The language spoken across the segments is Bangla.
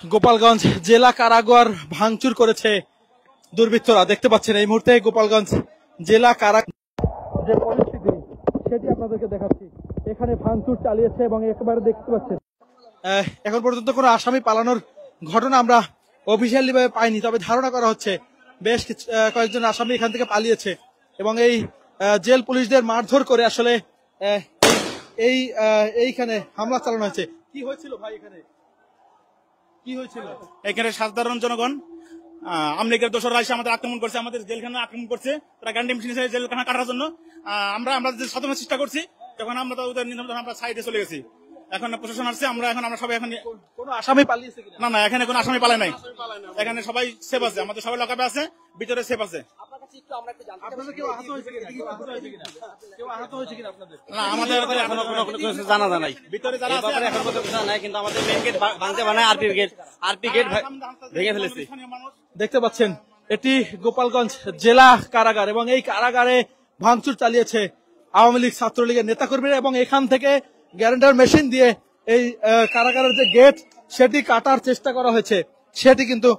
গোপালগঞ্জ জেলা কারাগার ভাঙচুর করেছে দুর্বৃত্তরা। দেখতে পাচ্ছেন এই মুহূর্তে গোপালগঞ্জ জেলা কারাগার যে পরিস্থিতি সেটি আপনাদেরকে দেখাচ্ছি। এখানে ভাঙচুর চালিয়েছে এবং একেবারে দেখতে পাচ্ছেন এখন পর্যন্ত কোনো আসামি পালানোর ঘটনা আমরা অফিসিয়ালি ভাবে পাইনি, তবে ধারণা করা হচ্ছে বেশ কয়েকজন আসামি এখান থেকে পালিয়েছে এবং এই জেল পুলিশদের মারধর করে আসলে এইখানে হামলা চালানো হয়েছে। কি হয়েছিল ভাই, এখানে কি হয়েছিল? এখানে সাধারণ জনগণ আমলিগের দোসররা এসে আমাদের আক্রমণ করছে, আমাদের জেলখানা আক্রমণ করছে। তারা গান্ডি মেশিন এসে জেলখানা কাটার জন্য আমরা যে সাধনের চেষ্টা করছি, তখন আমরা ওদের আমরা সাইডে চলে গেছি। এখন প্রশাসন আসছে, আমরা সবাই এখন কোনো আসামি পালিয়েছে কিনা? না, এখানে কোনো আসামি পালায় নাই। এখানে সবাই সেফ আছে, আমাদের সবাই লকআপে আছে, ভিতরে সেফ আছে। না, আমাদের এখনো কোনো কিছু জানা নাই। ভিতরে যারা আছে এখন পর্যন্ত জানা নাই, কিন্তু আমাদের মেইন গেট ভাঙতে বানায় আরপি গেট ভেঙে ফেলেছে। দেখতে পাচ্ছেন এটি গোপালগঞ্জ জেলা কারাগার এবং এই কারাগারে ভাঙচুর চালিয়েছে আওয়ামী লীগ ছাত্রলীগের নেতাকর্মীরা এবং এখান থেকে গ্যারান্টার মেশিন দিয়ে এই কারাগারের যে গেট সেটি কাটার চেষ্টা করা হয়েছে। সেটি কিন্তু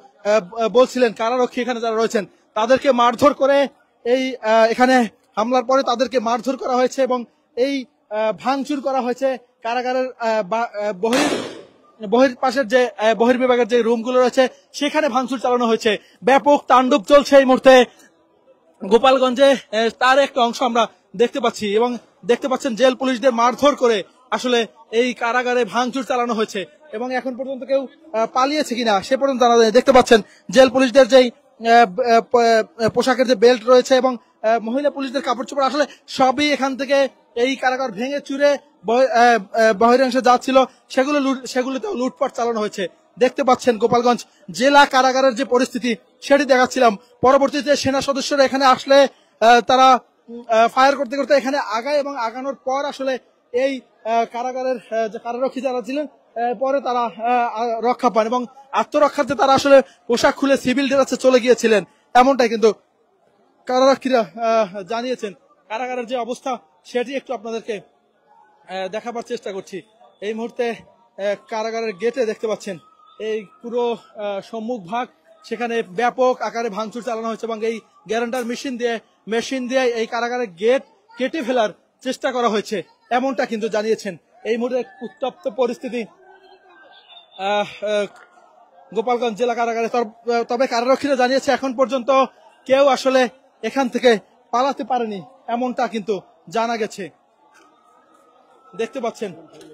বলছিলেন কারারক্ষী এখানে যারা রয়েছেন তাদেরকে মারধর করে এই এখানে হামলার পরে তাদেরকে মারধর করা হয়েছে এবং এই ভাঙচুর করা হয়েছে কারাগারের বহির পাশের যে বহির্বিভাগের যে রুমগুলো রয়েছে সেখানে ভাঙচুর চালানো হয়েছে। ব্যাপক তাণ্ডব চলছে এই মুহূর্তে গোপালগঞ্জে, তার একটা অংশ আমরা দেখতে পাচ্ছি এবং দেখতে পাচ্ছেন জেল পুলিশদের মারধর করে আসলে এই কারাগারে ভাঙচুর চালানো হয়েছে এবং এখন পর্যন্ত কেউ পালিয়েছে কিনা সে পর্যন্ত জানা যায়। দেখতে পাচ্ছেন জেল পুলিশদের যেই পোশাকের যে বেল্ট রয়েছে এবং মহিলা পুলিশদের কাপড় চোপড় আসলে সবই এখান থেকে এই কারাগার ভেঙে চুরে বহিরাংশে যাচ্ছিল, সেগুলোতেও লুটপাট চালানো হয়েছে। দেখতে পাচ্ছেন গোপালগঞ্জ জেলা কারাগারের যে পরিস্থিতি সেটি দেখাচ্ছিলাম। পরবর্তীতে সেনা সদস্যরা এখানে আসলে তারা ফায়ার করতে করতে এখানে আগায় এবং আগানোর পর আসলে এই কারাগারের যে কারারক্ষী যারা ছিলেন পরে তারা রক্ষা পান এবং আত্মরক্ষার্থে তারা আসলে পোশাক খুলে সিভিল ড্রেসে চলে গিয়েছিলেন, এমনটাই কিন্তু কারারক্ষীরা জানিয়েছেন। কারাগারের যে অবস্থা সেটি একটু আপনাদেরকে দেখাবার চেষ্টা করছি। এই মুহূর্তে কারাগারের গেটে দেখতে পাচ্ছেন এই পুরো সম্মুখ ভাগ, সেখানে ব্যাপক আকারে ভাঙচুর চালানো হয়েছে এবং এই গ্যারান্টার মেশিন দিয়ে এই কারাগারের গেট কেটে ফেলার চেষ্টা করা হয়েছে, এমনটা কিন্তু জানিয়েছেন। এই মুহূর্তে উত্তপ্ত পরিস্থিতি গোপালগঞ্জ জেলা কারাগারে। তবে কারারক্ষীরা জানিয়েছে এখন পর্যন্ত কেউ আসলে এখান থেকে পালাতে পারেনি, এমনটা কিন্তু জানা গেছে। দেখতে পাচ্ছেন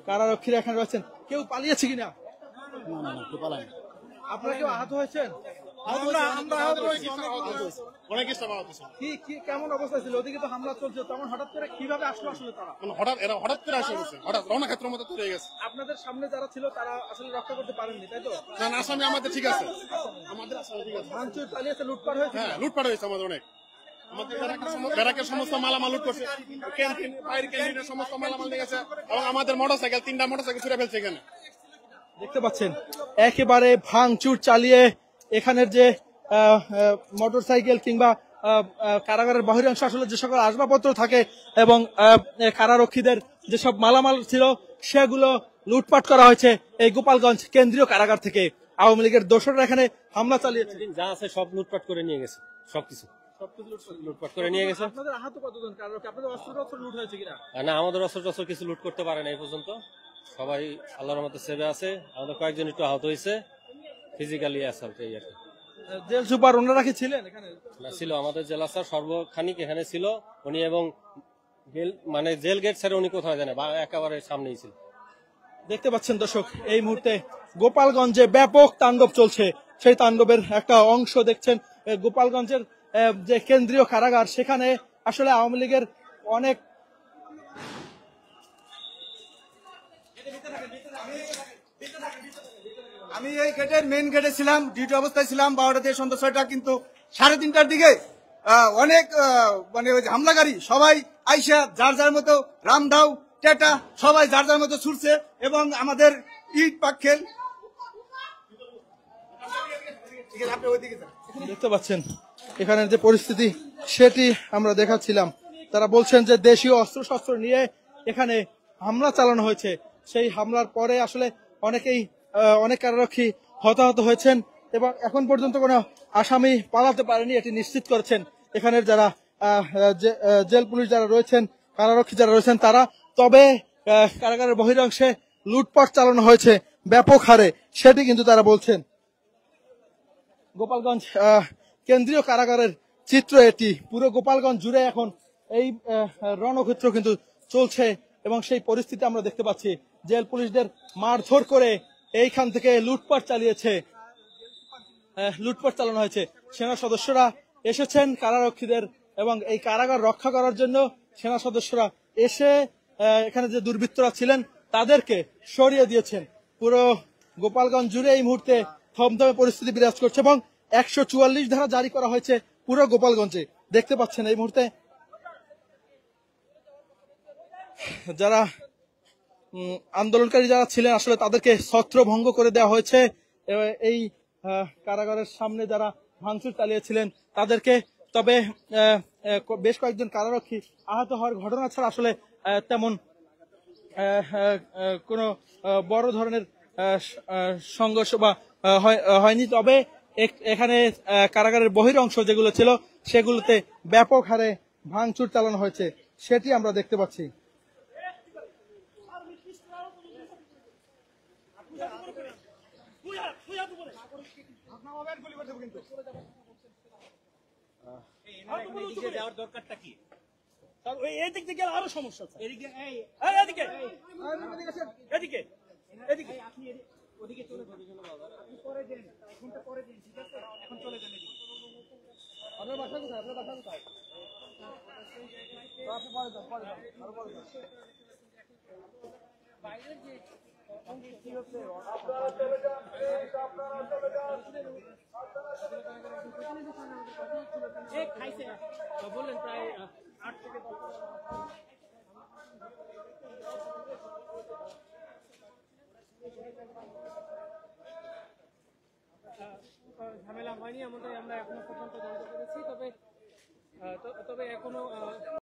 কারারক্ষীরা এখানে রয়েছেন। কেউ পালিয়েছে কিনা? আপনারা কেউ আহত হয়েছেন? কেমন অবস্থা ছিল? ওদিকে তো হামলা চলছে, তখন হঠাৎ করে কিভাবে আসলো আসলে তারা? হঠাৎ করে আসে গেছে, হঠাৎ রওনা ক্ষেত্রের মতো চলে গেছে। আপনাদের সামনে যারা ছিল তারা আসলে রক্ষা করতে পারেননি, তাই তো? না, আসামি আমাদের ঠিক আছে, আমাদের আসামি ঠিক আছে। ভাঙচুর চালিয়েছে, লুটপাট হয়েছে। হ্যাঁ, লুটপাট হয়েছে আমাদের অনেক। আমাদের ব্যারাকের সমস্ত মালামাল লুট করছে, ক্যান্টিন বাইরের ক্যান্টিনের সমস্ত মালামাল নিয়ে গেছে এবং আমাদের মোটরসাইকেল 3টা মোটরসাইকেল ছুড়ে ফেলছে এখানে। দেখতে পাচ্ছেন একেবারে ভাঙচুর চালিয়ে এখানের যে মোটরসাইকেল কিংবা কারাগারের বহিরাংশ আসলে যে সকল আসবাবপত্র থাকে এবং কারারক্ষীদের যেসব মালামাল ছিল সেগুলো লুটপাট করা হয়েছে এই গোপালগঞ্জ কেন্দ্রীয় কারাগার থেকে। আওয়ামী লীগের দোসররা এখানে হামলা চালিয়েছে, যা আছে সব লুটপাট করে নিয়ে গেছে, সবকিছু লুটপাট করে নিয়ে গেছে। আপনাদের আহত কতজন কারারক্ষী? আপনাদের অস্ত্র লুট হয়েছে কিনা? না, আমাদের অস্ত্র কিছু লুট করতে পারে না এই পর্যন্ত, সবাই আল্লাহর রহমতে সেভে আছে। আমাদের কয়েকজন একটু আহত হয়েছে, ফিজিক্যালি অ্যাসাল্ট এই আর কি। জেল সুপার ওনারা কি ছিলেন এখানে? না, ছিল আমাদের জেলা স্যার সর্বখানিক এখানে ছিল উনি, এবং জেল গেট ছেড়ে উনি কোথায় জানে একেবারে সামনেই ছিল। দেখতে পাচ্ছেন দর্শক এই মুহূর্তে গোপালগঞ্জে ব্যাপক তাণ্ডব চলছে, সেই তাণ্ডবের একটা অংশ দেখছেন। গোপালগঞ্জের যে কেন্দ্রীয় কারাগার সেখানে আসলে আওয়ামী লীগের অনেক আমি এই গেটের মেইন গেটে ছিলাম, ডিউটি অবস্থায় ছিলাম 12টা থেকে সন্ধ্যা 6টা, কিন্তু 3:30টার দিকে অনেক হামলাকারী সবাই আইসা যার যার মতো রামধাও টেটা সবাই যার যার মতো ছুটছে এবং আমাদের ইট পাক্কেল। দেখতে পাচ্ছেন এখানের যে পরিস্থিতি সেটি আমরা দেখাচ্ছিলাম। তারা বলছেন যে দেশীয় অস্ত্রশস্ত্র নিয়ে এখানে হামলা চালানো হয়েছে। সেই হামলার পরে আসলে অনেক কারারক্ষী হতাহত হয়েছেন এবং এখন পর্যন্ত কোনো আসামি পালাতে পারেনি এটি নিশ্চিত করেছেন এখানের যারা জেল পুলিশ যারা রয়েছেন, কারারক্ষী যারা রয়েছেন তারা। তবে কারাগারের বহিরাংশে লুটপাট চালানো হয়েছে ব্যাপক হারে, সেটি কিন্তু তারা বলছেন। গোপালগঞ্জ কেন্দ্রীয় কারাগারের চিত্র এটি। পুরো গোপালগঞ্জ জুড়ে এখন এই রণক্ষেত্র কিন্তু চলছে এবং সেই পরিস্থিতি আমরা দেখতে পাচ্ছি। জেল পুলিশদের মারধর করে এইখান থেকে লুটপাট চালানো হয়েছে। সেনা সদস্যরা এসেছেন কারারক্ষীদের এবং এই কারাগার রক্ষা করার জন্য সেনা সদস্যরা এসে এখানে যে দুর্বৃত্তরা ছিলেন তাদেরকে সরিয়ে দিয়েছেন। পুরো গোপালগঞ্জ জুড়ে এই মুহূর্তে থমথমে পরিস্থিতি বিরাজ করছে এবং 144 ধারা জারি করা হয়েছে পুরো গোপালগঞ্জে। দেখতে পাচ্ছেন এই মুহূর্তে যারা আন্দোলনকারী যারা ছিলেন আসলে তাদেরকে ছত্রভঙ্গ করে দেওয়া হয়েছে। এই কারাগারের সামনে যারা ভাঙচুর চালিয়েছিলেন তাদেরকে। তবে বেশ কয়েকজন কারারক্ষী আহত হওয়ার ঘটনা ছাড়া আসলে তেমন কোনো বড় ধরনের সংঘর্ষ বা হয়নি। তবে এখানে কারাগারের বহির অংশ যেগুলো ছিল সেগুলোতে ব্যাপক হারে ভাঙচুর চালানো হয়েছে, সেটি আমরা দেখতে পাচ্ছি। যাওয়ার দরকারটা কি? এই দিক থেকে আরো সমস্যা আছে। এদিকে এদিকে এদিকে আপনি ওদিকে চলে যান, আপনি পরে দেন, এক ঘন্টা পরে দেন, ঠিক আছে? এখন চলে যান এদিকে। আপনার বাসা কোথায়? আপনার বাসা কোথায়? আপনি পরে যান, পরে যান, আরো পরে যান। বাইরের যে কি হচ্ছে আপনারা চলে যান, আপনারা চলে যান। এক খাইছে বললেন প্রায় 8 থেকে 10 ঝামেলা হয়নি, আমরা এখনো পর্যন্ত জানতে পেরেছি। তবে এখনো